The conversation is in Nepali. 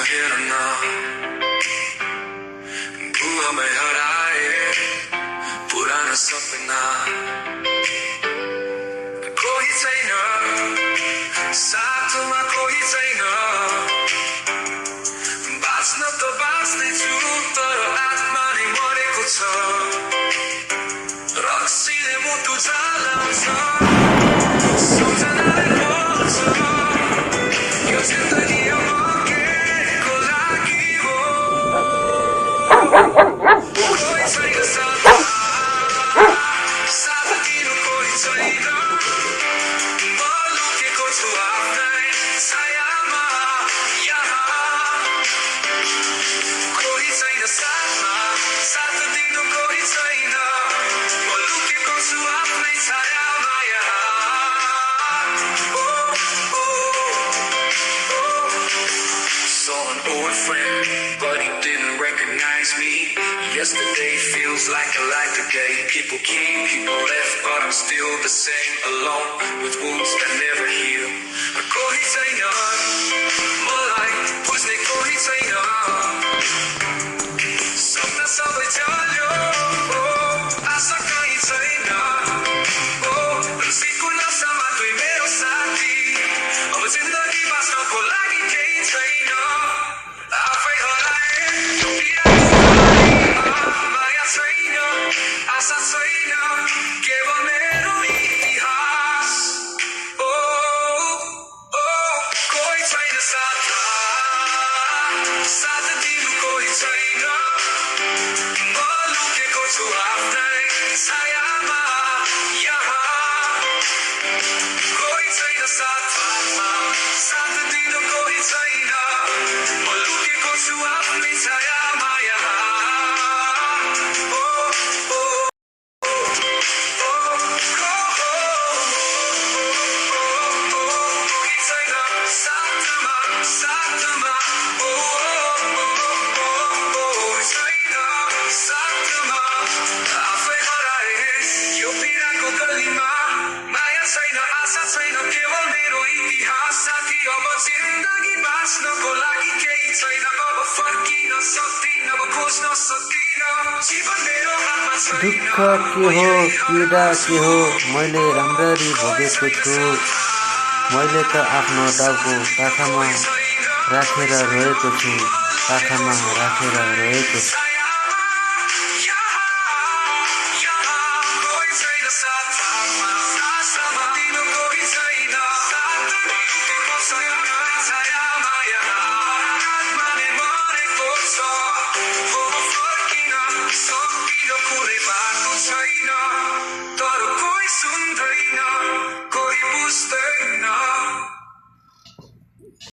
हेर न बुवामै हराए पुरानो सपना कोही छैन साथमा कोही छैन बाँच्न त बाँच्दैछु तर आत्मा नै मरेको छ रक्सीले मुटु जलाउँछ सम्झनाले बोल्छ यो जिन्दगी मकेको लागि हो कोही छैन साथ दिनु कोही छैन म लुकेको छु आफ्नै छायामा यहाँ कोही छैन साथमा साथ दिनु कोही छैन म लुकेको छु आफ्नै छायामा यहाँ Saw an old friend, but he didn't recognize me. Yesterday feels like a life ago. People came, people left, but I'm still the same, alone with wounds that never heal. कोही छैन मलाई बुझ्ने कोही छैन सपना सबै चल्यो आशा कहीँ छैन खुसीको नसामा दुई मेरो साथी अब जिन्दगी बाँच्नको लागि केही छैन आफै हराए माया छैन आशा छैन केवल मेरो इतिहास कोही छैन साथमा साथ दिनु कोही छैन म लुकेको छु आफ्नै छायामा यहाँ कोही छैन साथमा साथ दिनु कोही छैन म लुकेको छु आफ्नै छायामा यहाँ कोही छैन साथमा साथमा छैन साथमा आफै हराए यो पीडाको गलीमा माया छैन आशा छैन केवल मेरो इतिहास साथी अब जिन्दगी बाँच्नको लागि केही छैन अब फर्किन सक्दिन अब खोज्न सक्दिन जीवन मेरो हातमा छैन दुःख के हो पीडा के हो मैले राम्ररी भोगेको छु मैले त आफ्नो टाउको पाखामा राखेर रोएको छु पाखामा राखेर रोएको छु कोही छैन साथमा